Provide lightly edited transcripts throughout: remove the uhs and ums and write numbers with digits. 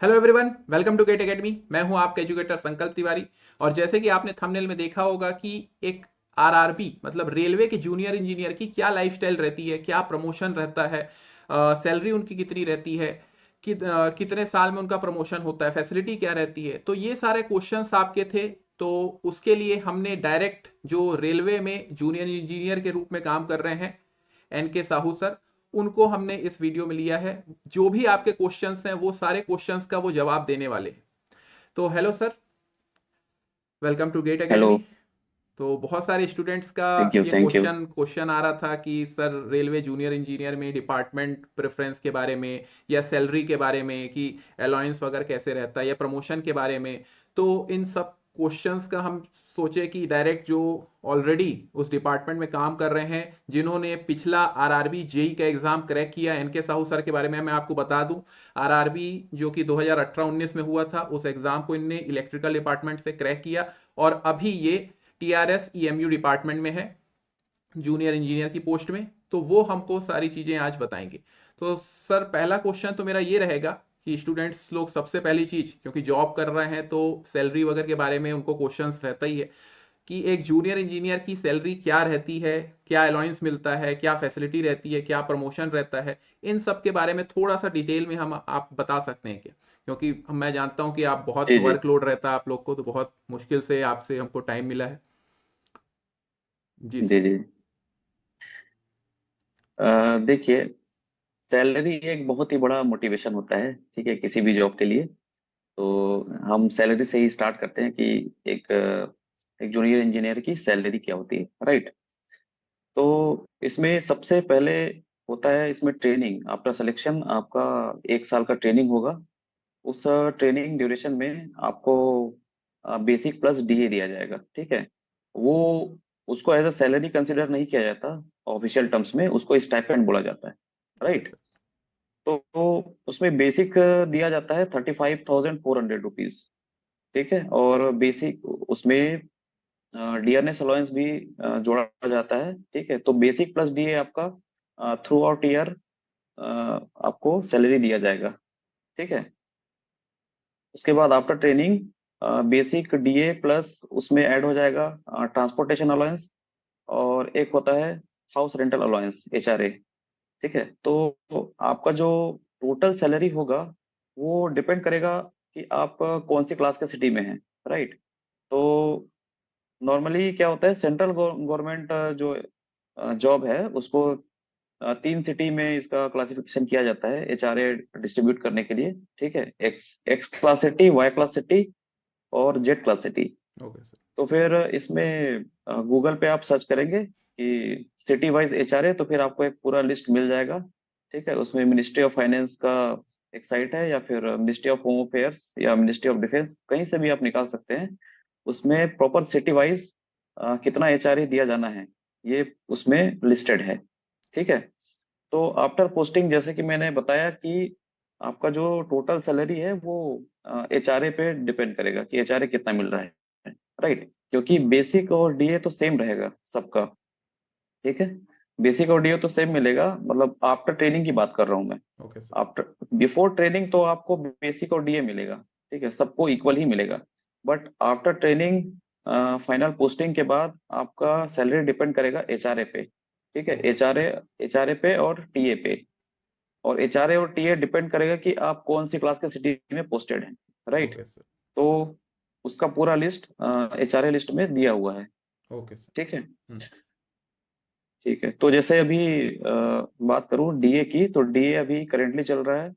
Hello everyone, welcome to GATE academy. मैं हूं आपका एजुकेटर संकल्प तिवारी। और जैसे कि आपने थंबनेल में देखा होगा कि एक आरआरबी मतलब रेलवे के जूनियर इंजीनियर की क्या लाइफस्टाइल रहती है, क्या प्रमोशन रहता है, सैलरी उनकी कितनी रहती है, कितने साल में उनका प्रमोशन होता है, फैसिलिटी क्या रहती है, तो ये सारे क्वेश्चंस आपके थे। तो उसके लिए हमने डायरेक्ट जो रेलवे में जूनियर इंजीनियर के रूप में काम कर रहे हैं, एन के साहू सर, उनको हमने इस वीडियो में लिया है। जो भी आपके क्वेश्चंस हैं वो सारे क्वेश्चंस का वो जवाब देने वाले हैं। तो hello sir, welcome to GATE hello. Academy. तो बहुत सारे स्टूडेंट्स का थैंक यू ये थैंक यू। क्वेश्चन आ रहा था कि सर रेलवे जूनियर इंजीनियर में डिपार्टमेंट प्रेफरेंस के बारे में, या सैलरी के बारे में, कि अलाउंस वगैरह कैसे रहता है, या प्रमोशन के बारे में। तो इन सब क्वेश्चंस का हम सोचे कि डायरेक्ट जो ऑलरेडी उस डिपार्टमेंट में काम कर रहे हैं, जिन्होंने पिछला आरआरबी जेई का एग्जाम क्रैक किया, एनके साहू सर के बारे में मैं आपको बता दूं। आरआरबी जो कि 2018-19 में हुआ था, उस एग्जाम को इनने इलेक्ट्रिकल डिपार्टमेंट से क्रैक किया, और अभी ये टीआरएस ईएमयू डिपार्टमेंट में है, जूनियर इंजीनियर की पोस्ट में। तो वो हमको सारी चीजें आज बताएंगे। तो सर, पहला क्वेश्चन तो मेरा ये रहेगा कि स्टूडेंट्स लोग सबसे पहली चीज, क्योंकि जॉब कर रहे हैं तो सैलरी वगैरह के बारे में उनको क्वेश्चंस रहता ही है, कि एक जूनियर इंजीनियर की सैलरी क्या रहती है, क्या अलाउंस मिलता है, क्या फैसिलिटी रहती है, क्या प्रमोशन रहता है। इन सब के बारे में थोड़ा सा डिटेल में हम आप बता सकते हैं क्या? क्योंकि मैं जानता हूं कि आप बहुत जी जी वर्कलोड रहता है आप लोग को, तो बहुत मुश्किल से आपसे हमको टाइम मिला है। जी जी सर। जी। देखिए, सैलरी एक बहुत ही बड़ा मोटिवेशन होता है, ठीक है, किसी भी जॉब के लिए। तो हम सैलरी से ही स्टार्ट करते हैं कि एक जूनियर इंजीनियर की सैलरी क्या होती है, राइट। तो इसमें सबसे पहले होता है इसमें ट्रेनिंग। आफ्टर सिलेक्शन आपका 1 साल का ट्रेनिंग होगा। उस ट्रेनिंग ड्यूरेशन में आपको बेसिक प्लस डीए दिया जाएगा, ठीक है। वो उसको एज अ सैलरी कंसिडर नहीं किया जाता। ऑफिशियल टर्म्स में उसको स्टाइपेंड बोला जाता है, ओके राइट। सर। तो उसमें बेसिक दिया जाता है 35,400 रुपीज, ठीक है। और बेसिक उसमें डियरनेस अलाउंस भी जोड़ा जाता है, ठीक है। तो बेसिक प्लस डीए आपका थ्रू आउट ईयर आपको सैलरी दिया जाएगा, ठीक है। उसके बाद after training basic DA plus उसमें ऐड हो जाएगा ट्रांसपोर्टेशन अलाउंस, और एक होता है हाउस रेंटल अलाउंस, एचआरए, ठीक है। तो आपका जो टोटल सैलरी होगा वो डिपेंड करेगा कि आप कौन सी क्लास के सिटी में हैं, राइट। तो नॉर्मली क्या होता है, सेंट्रल गवर्नमेंट जो जॉब है उसको 3 सिटी में इसका क्लासिफिकेशन किया जाता है एचआरए डिस्ट्रीब्यूट करने के लिए, ठीक है। X X class city, Y class city और Z class city. Okay sir. तो फिर इसमें गूगल पे आप सर्च करेंगे कि सिटी वाइज एचआरए, तो फिर आपको एक पूरा लिस्ट मिल जाएगा, ठीक है। उसमें मिनिस्ट्री ऑफ फाइनेंस का एक साइट है, या फिर मिनिस्ट्री ऑफ होम अफेयर्स या मिनिस्ट्री ऑफ डिफेंस, कहीं से भी आप निकाल सकते हैं। उसमें प्रॉपर सिटी वाइज कितना एचआरए दिया जाना है, ये उसमें लिस्टेड है, ठीक है। तो आफ्टर पोस्टिंग, जैसे कि मैंने बताया कि आपका जो टोटल सैलरी है वो एचआरए पे डिपेंड करेगा कि एचआरए कितना मिल रहा है, राइट। क्योंकि बेसिक और डीए तो सेम रहेगा सबका, ठीक है। बेसिक और डीए तो सेम मिलेगा, मतलब आफ्टर ट्रेनिंग की बात कर रहा हूँ मैं। Okay sir. After before training तो आपको बेसिक और डीए मिलेगा, ठीक है, सबको इक्वल ही मिलेगा। But after training final posting के बाद आपका सैलरी डिपेंड करेगा एचआरए पे, ठीक है। Okay sir. एचआरए पे और टीए पे। और एचआरए और टीए डिपेंड करेगा कि आप कौन सी क्लास के सिटी में पोस्टेड हैं, राइट। Okay sir. तो उसका पूरा लिस्ट एचआरए लिस्ट में दिया हुआ है, ओके सर। ठीक है। ठीक है, तो जैसे अभी बात करूं डीए की, तो डीए अभी करेंटली चल रहा है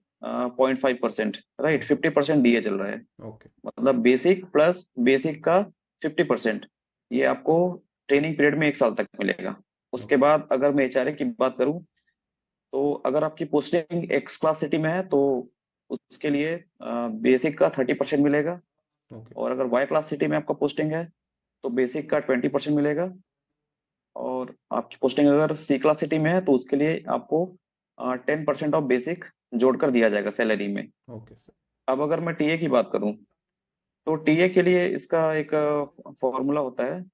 0.5%, राइट। ओके। 50% डीए चल रहा है। ओके। मतलब बेसिक प्लस बेसिक का 50%, ये आपको ट्रेनिंग पीरियड में 1 साल तक मिलेगा। उसके ओके। बाद अगर मैं एचआरए की बात करूं, तो अगर आपकी पोस्टिंग एक्स क्लास सिटी में है तो उसके लिए बेसिक का 30% मिलेगा। ओके। और अगर वाई क्लास सिटी में आपका पोस्टिंग है तो बेसिक का 20% मिलेगा। और आपकी पोस्टिंग अगर सी क्लास सिटी में है तो उसके लिए आपको 10% ऑफ बेसिक जोड़कर दिया जाएगा सैलरी में। Okay sir. अब अगर मैं टीए की बात करूं, तो टीए के लिए इसका एक फॉर्मूला होता है।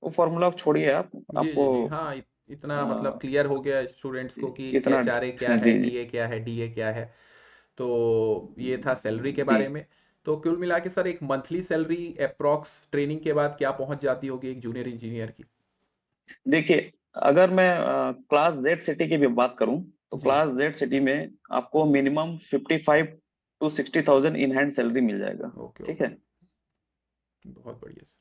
वो फॉर्मूला छोड़िए, आप जी आपको जी जी, हाँ, इतना मतलब अ, क्लियर हो गया स्टूडेंट्स को कि इतना एच आर ए क्या है, जी टी ए क्या है, डी ए क्या है। तो ये था सैलरी के जी बारे में। तो कुल मिला के सर एक मंथली सैलरी अप्रॉक्स ट्रेनिंग के बाद क्या पहुंच जाती होगी एक जूनियर इंजीनियर की? देखिए, अगर मैं क्लास जेड सिटी की भी बात करूं, तो जी। क्लास जेड सिटी में आपको minimum 55 to 60,000 in hand salary मिल जाएगा। ओके ठीक ओके। है। बहुत बढ़िया सर।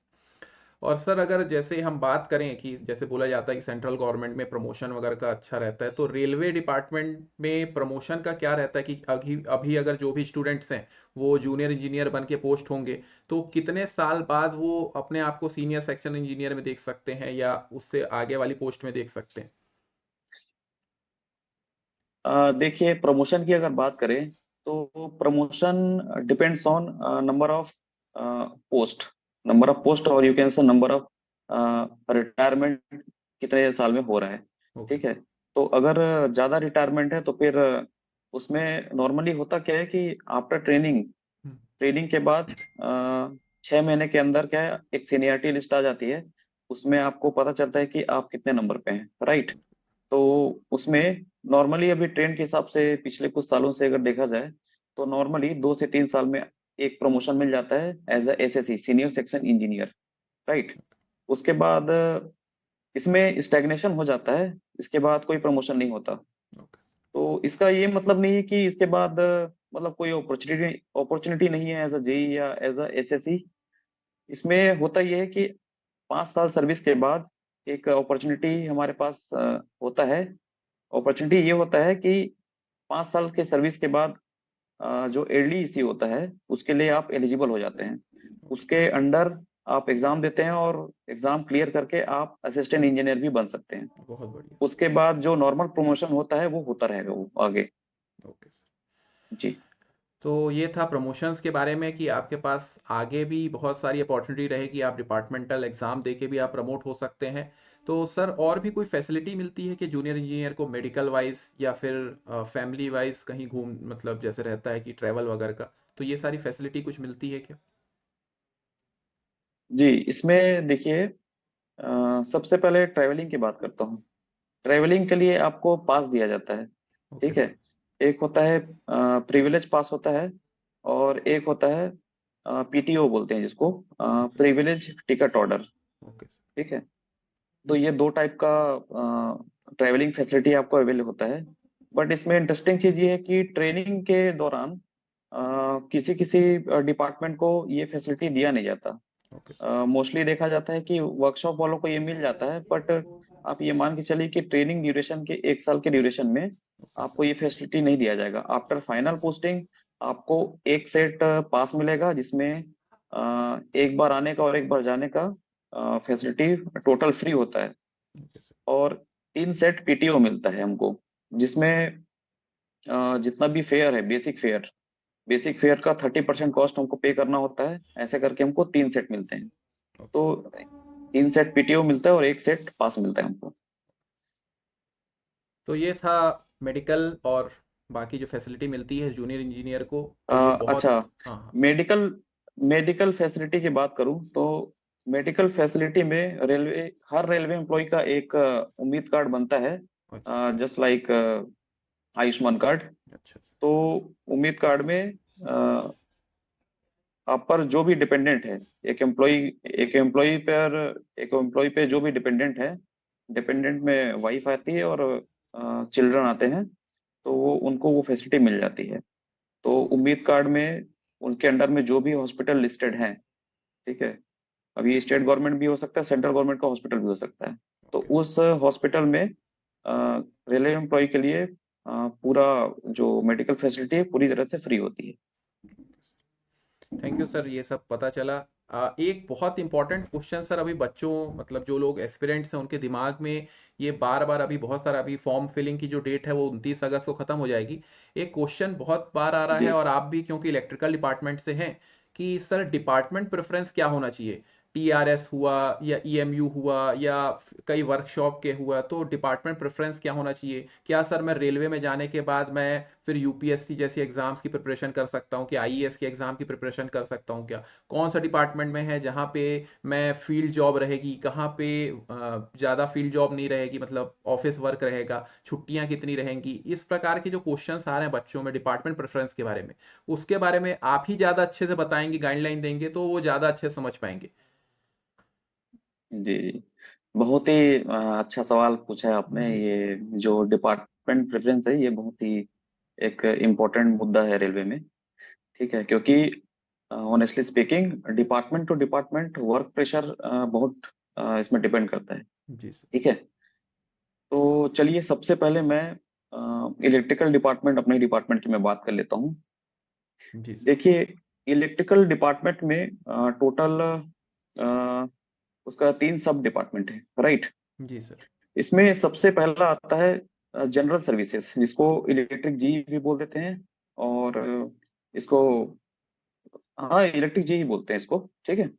और सर अगर जैसे हम बात करें कि जैसे बोला जाता है कि सेंट्रल गवर्नमेंट में प्रमोशन वगैरह का अच्छा रहता है, तो रेलवे डिपार्टमेंट में प्रमोशन का क्या रहता है कि अभी अभी अगर जो भी स्टूडेंट्स हैं वो जूनियर इंजीनियर बन के पोस्ट होंगे, तो कितने साल बाद वो अपने आप को सीनियर सेक्शन इंजीनियर में देख सकते हैं या उससे आगे वाली पोस्ट में देख सकते हैं? देखिए, प्रमोशन की अगर बात करें तो promotion depends on number of post, और you can say number of retirement कितने साल में हो रहा है। ओके। ठीक है। तो अगर ज्यादा रिटायरमेंट है तो फिर उसमें नॉर्मली होता क्या है कि आफ्टर ट्रेनिंग, हम्म। के बाद 6 महीने के अंदर क्या है, एक सीनियरिटी लिस्ट आ जाती है। उसमें आपको पता चलता है कि आप कितने नंबर पे हैं, राइट। तो उसमें नॉर्मली अभी ट्रेंड के हिसाब से पिछले कुछ सालों से अगर देखा जाए तो नॉर्मली 2 से 3 साल में एक प्रमोशन मिल जाता है as a SSC, senior section engineer, right. उसके बाद इसमें स्टैग्नेशन हो जाता है, इसके बाद कोई प्रमोशन नहीं होता। ओके। तो इसका ये मतलब नहीं है कि इसके बाद मतलब कोई अपॉर्चुनिटी अपॉर्चुनिटी नहीं है एज अ जेई या एज अ एसएससी। इसमें होता ये है कि 5 साल सर्विस के बाद एक अपॉर्चुनिटी हमारे पास होता है। अपॉर्चुनिटी ये होता है कि 5 साल के सर्विस के बाद जो एलडीसी होता है उसके लिए आप एलिजिबल हो जाते हैं। ओके। उसके अंडर आप एग्जाम देते हैं और एग्जाम क्लियर करके आप असिस्टेंट इंजीनियर भी बन सकते हैं। बहुत बढ़िया उसके बाद जो नॉर्मल प्रमोशन होता है वो होता रहेगा वो आगे। सर। Okay sir. जी तो ये था प्रमोशंस के बारे में कि आपके पास आगे भी बहुत सारी अपॉर्चुनिटी रहेगी, आप डिपार्टमेंटल एग्जाम देके भी आप प्रमोट हो सकते हैं। तो सर और भी कोई फैसिलिटी मिलती है कि जूनियर इंजीनियर को मेडिकल वाइज या फिर फैमिली वाइज कहीं घूम मतलब जैसे रहता है कि ट्रैवल वगैरह का, तो ये सारी फैसिलिटी कुछ मिलती है क्या? जी, इसमें देखिए, सबसे पहले ट्रैवलिंग की बात करता हूँ। ट्रैवलिंग के लिए आपको पास दिया जाता है। ओके ठीक है। सर। एक होता है प्रिविलेज पास होता है, और एक होता है पीटीओ बोलते हैं जिसको, okay sir. Privilege ticket order. Okay sir. ठीक है। तो ये दो टाइप का ट्रैवलिंग फैसिलिटी आपको अवेलेबल होता है। बट इसमें इंटरेस्टिंग चीज ये है कि ट्रेनिंग के दौरान किसी किसी डिपार्टमेंट को ये फैसिलिटी दिया नहीं जाता। Okay sir. मोस्टली देखा जाता है कि वर्कशॉप वालों को ये मिल जाता है, बट आप ये मान के चलिए कि ट्रेनिंग ड्यूरेशन के 1 साल के ड्यूरेशन में ओके सर। आपको ये फैसिलिटी नहीं दिया जाएगा। आफ्टर फाइनल पोस्टिंग आपको एक सेट पास मिलेगा, जिसमें एक बार आने का और एक बार जाने का फैसिलिटी टोटल फ्री होता है। Okay sir. और 3 सेट पीटीओ मिलता है हमको, जिसमें जितना भी फेयर है, बेसिक फेयर का 30% कॉस्ट हमको पे करना होता है। ऐसे करके हमको 3 सेट मिलते हैं। ओके। तो 3 सेट पीटीओ मिलता है और एक सेट पास मिलता है हमको। तो ये था मेडिकल और बाकी जो फैसिलिटी मिलती है जूनियर इंजीनियर को, तो ये बहुत। अच्छा, हाँ हाँ। मेडिकल मेडिकल फैसिलिटी की बात करूं तो मेडिकल फैसिलिटी में हर रेलवे एम्प्लॉय का एक उम्मीद कार्ड बनता है, अच्छा। Just like Ayushman card. अच्छा। तो उम्मीद कार्ड में आप पर जो भी डिपेंडेंट है, एक एम्प्लॉय एक एम्प्लॉय पर एक एम्प्लॉय पे जो भी डिपेंडेंट है, डिपेंडेंट में वाइफ आती है और चिल्ड्रन आते हैं, तो वो उनको वो फैसिलिटी मिल जाती है। तो उम्मीद कार्ड में उनके अंडर में जो भी हॉस्पिटल लिस्टेड हैं, ठीक है, अभी स्टेट गवर्नमेंट भी हो सकता है, सेंट्रल गवर्नमेंट का हॉस्पिटल भी हो सकता है। तो ओके उस हॉस्पिटल में रेलवे एम्प्लॉय के लिए पूरा जो मेडिकल फैसिलिटी है पूरी तरह से फ्री होती है। थैंक यू सर, ये सब पता चला। एक बहुत इंपॉर्टेंट क्वेश्चन सर, अभी बच्चों मतलब जो लोग एस्पिरेंट्स हैं उनके दिमाग में ये बार बार अभी बहुत सारा, अभी फॉर्म फिलिंग की जो डेट है वो 29 अगस्त को ख़त्म हो जाएगी। एक क्वेश्चन बहुत बार आ रहा है जी और आप भी क्योंकि इलेक्ट्रिकल डिपार्टमेंट से हैं कि सर डिपार्टमेंट प्रेफरेंस क्या होना चाहिए? टीआरएस हुआ या ईएमयू हुआ या कई वर्कशॉप के हुआ, तो डिपार्टमेंट प्रेफरेंस क्या होना चाहिए? क्या सर मैं रेलवे में जाने के बाद मैं फिर यूपीएससी जैसी एग्जाम्स की प्रिपरेशन कर सकता हूँ, क्या आईएएस के एग्जाम की प्रिपरेशन कर सकता हूँ? क्या कौन सा डिपार्टमेंट में है जहाँ पे मैं फील्ड जॉब रहेगी, कहाँ पे ज़्यादा फील्ड जॉब नहीं रहेगी, मतलब ऑफिस वर्क रहेगा, छुट्टियाँ कितनी रहेंगी? इस प्रकार के जो क्वेश्चंस आ रहे हैं बच्चों में डिपार्टमेंट प्रेफरेंस के बारे में, उसके बारे में आप ही ज़्यादा अच्छे से बताएंगे, गाइडलाइन देंगे, तो वो ज़्यादा अच्छे से समझ पाएंगे। जी जी, बहुत ही अच्छा सवाल पूछा है आपने। ये जो डिपार्टमेंट प्रेफरेंस है, ये बहुत ही एक इम्पोर्टेंट मुद्दा है रेलवे में। ठीक है, क्योंकि honestly speaking, department to department work pressure बहुत इसमें डिपेंड करता है। जी सर। ठीक है, तो चलिए सबसे पहले मैं इलेक्ट्रिकल डिपार्टमेंट, अपने डिपार्टमेंट की मैं बात कर लेता हूँ। जी सर। देखिए, इलेक्ट्रिकल डिपार्टमेंट में टोटल उसका 3 सब डिपार्टमेंट है, राइट। जी सर। इसमें सबसे पहला आता है जनरल सर्विसेज, जिसको इलेक्ट्रिक जी भी बोल देते हैं, और इसको, हाँ, इलेक्ट्रिक जी ही बोलते हैं इसको। ठीक है।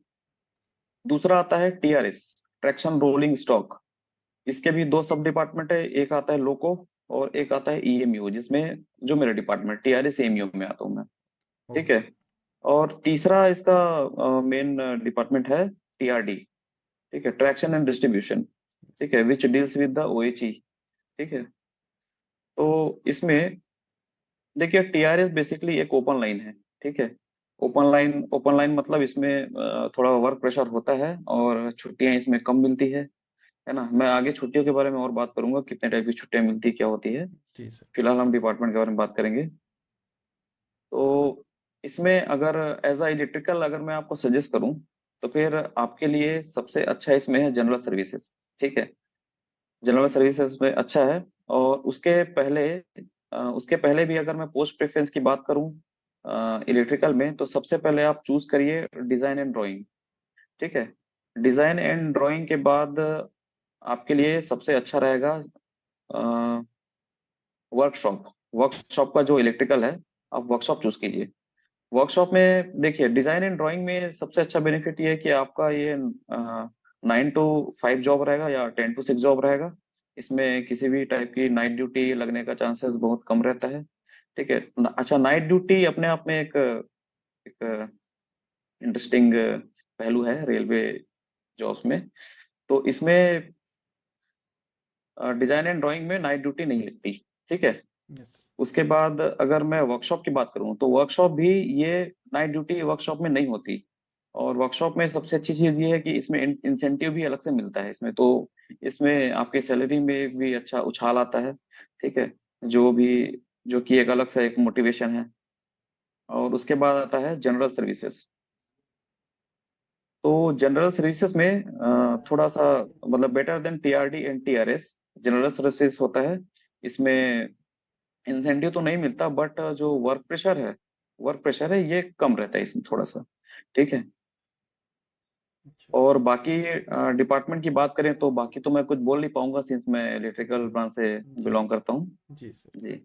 दूसरा आता है टीआरएस, ट्रैक्शन रोलिंग स्टॉक। इसके भी 2 सब डिपार्टमेंट है, एक आता है लोको और एक आता है ईएमयू, जिसमें जो मेरा डिपार्टमेंट टीआरएस ईएमयू में आता हूँ मैं। ठीक ओके। है। और तीसरा इसका मेन डिपार्टमेंट है टीआरडी। ठीक है, ट्रैक्शन एंड डिस्ट्रीब्यूशन। ठीक है, which deals with the OHE. ठीक है। तो इसमें देखिए, टीआरएस बेसिकली एक ओपन लाइन है। ठीक है। ओपन लाइन मतलब इसमें थोड़ा वर्क प्रेशर होता है और छुट्टियां इसमें कम मिलती है ना। मैं आगे छुट्टियों के बारे में और बात करूंगा, कितने टाइप की छुट्टियां मिलती है, क्या होती है। जी सर। फिलहाल हम डिपार्टमेंट के बारे में बात करेंगे। तो इसमें अगर एज अ इलेक्ट्रिकल अगर मैं आपको सजेस्ट करूं, तो फिर आपके लिए सबसे अच्छा इसमें है जनरल सर्विसेज। ठीक है, जनरल सर्विसेज में अच्छा है। और उसके पहले भी अगर मैं पोस्ट प्रेफरेंस की बात करूं इलेक्ट्रिकल में, तो सबसे पहले आप चूज करिए डिजाइन एंड ड्राइंग। ठीक है। डिजाइन एंड ड्राइंग के बाद आपके लिए सबसे अच्छा रहेगा वर्कशॉप। वर्कशॉप का जो इलेक्ट्रिकल है, आप वर्कशॉप चूज कीजिए। वर्कशॉप में देखिए, डिजाइन एंड ड्राइंग में सबसे अच्छा बेनिफिट ये है कि आपका ये 9 to 5 जॉब रहेगा या 10 to 6 जॉब रहेगा। इसमें किसी भी टाइप की नाइट ड्यूटी लगने का चांसेस बहुत कम रहता है। ठीक है। अच्छा, नाइट ड्यूटी अपने आप में एक इंटरेस्टिंग पहलू है रेलवे जॉब्स में। तो इसमें डिजाइन एंड ड्राइंग में नाइट ड्यूटी नहीं लगती। ठीक है। यस। उसके बाद अगर मैं वर्कशॉप की बात करूं, तो वर्कशॉप भी ये नाइट ड्यूटी वर्कशॉप में नहीं होती। और वर्कशॉप में सबसे अच्छी चीज ये है कि इसमें इंसेंटिव भी अलग से मिलता है इसमें। तो इसमें आपके सैलरी में भी अच्छा उछाल आता है। ठीक है, जो भी, जो कि एक अलग सा एक मोटिवेशन है। और उसके बाद आता है जनरल सर्विसेज। तो जनरल सर्विसेज में थोड़ा सा, मतलब better than TRD and TRS, general services होता है। इसमें इंसेंटिव तो नहीं मिलता, बट जो वर्क प्रेशर है ये कम रहता है इसमें थोड़ा सा। ठीक है। अच्छा। और बाकी डिपार्टमेंट की बात करें, तो बाकी तो मैं कुछ बोल नहीं पाऊंगा, सिंस मैं इलेक्ट्रिकल ब्रांच से जी बिलोंग करता हूँ। सर। जी सर। जी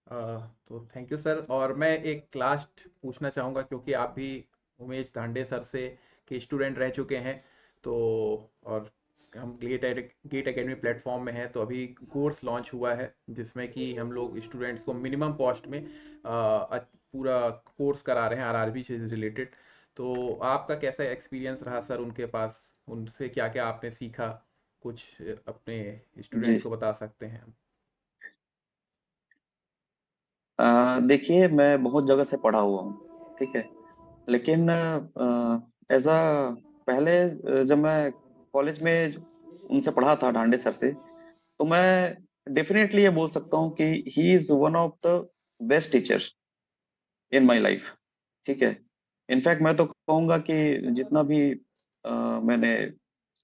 तो थैंक यू सर। और मैं एक लास्ट पूछना चाहूँगा, क्योंकि आप भी उमेश धांडे सर से के स्टूडेंट रह चुके हैं, तो और हम गेट एकेडमी प्लेटफॉर्म में हैं, तो अभी कोर्स लॉन्च हुआ है जिसमें कि हम लोग स्टूडेंट्स को मिनिमम कॉस्ट में पूरा कोर्स करा रहे हैं आरआरबी से रिलेटेड। तो आपका कैसा एक्सपीरियंस रहा सर उनके पास, उनसे क्या क्या आपने सीखा, कुछ अपने जी। स्टूडेंट्स को बता सकते हैं? देखिए, मैं बहुत जगह से पढ़ा हुआ हूँ। ठीक है। लेकिन एज अ पहले जब मैं कॉलेज में उनसे पढ़ा था, डांडे सर से, तो मैं डेफिनेटली ये बोल सकता हूँ कि he is one of the best teachers in my life. ठीक है। इनफैक्ट मैं तो कहूँगा कि जितना भी मैंने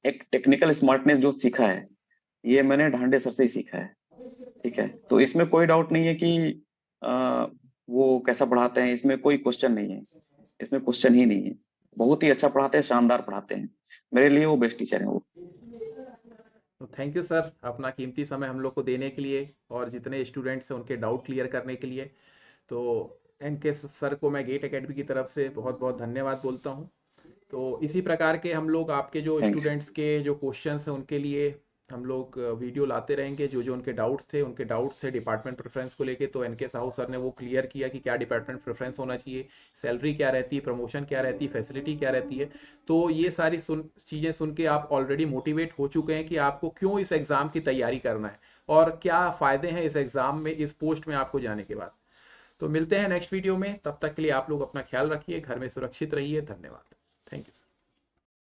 एक टेक्निकल स्मार्टनेस जो सीखा है, ये मैंने ढांडे सर से ही सीखा है। ठीक है। तो इसमें कोई डाउट नहीं है कि अ, वो कैसा पढ़ाते हैं, इसमें कोई क्वेश्चन नहीं है। इसमें क्वेश्चन ही नहीं है। बहुत ही अच्छा पढ़ाते हैं, शानदार पढ़ाते हैं। मेरे लिए वो बेस्ट टीचर है वो। तो थैंक यू सर अपना कीमती समय हम लोग को देने के लिए, और जितने स्टूडेंट्स हैं उनके डाउट क्लियर करने के लिए। तो एन के सर को मैं गेट एकेडमी की तरफ से बहुत बहुत धन्यवाद बोलता हूँ। तो इसी प्रकार के हम लोग आपके जो थैंक यू। स्टूडेंट्स के जो क्वेश्चंस हैं उनके लिए हम लोग वीडियो लाते रहेंगे। जो जो उनके डाउट्स थे डिपार्टमेंट प्रेफरेंस को लेके, तो एनके साहू सर ने वो क्लियर किया कि क्या डिपार्टमेंट प्रेफरेंस होना चाहिए, सैलरी क्या रहती है, प्रमोशन क्या रहती है, फैसिलिटी क्या रहती है। तो ये सारी चीज़ें सुन के आप ऑलरेडी मोटिवेट हो चुके हैं कि आपको क्यों इस एग्ज़ाम की तैयारी करना है और क्या फ़ायदे हैं इस एग्ज़ाम में, इस पोस्ट में आपको जाने के बाद। तो मिलते हैं नेक्स्ट वीडियो में, तब तक के लिए आप लोग अपना ख्याल रखिए, घर में सुरक्षित रहिए। धन्यवाद। Thank you.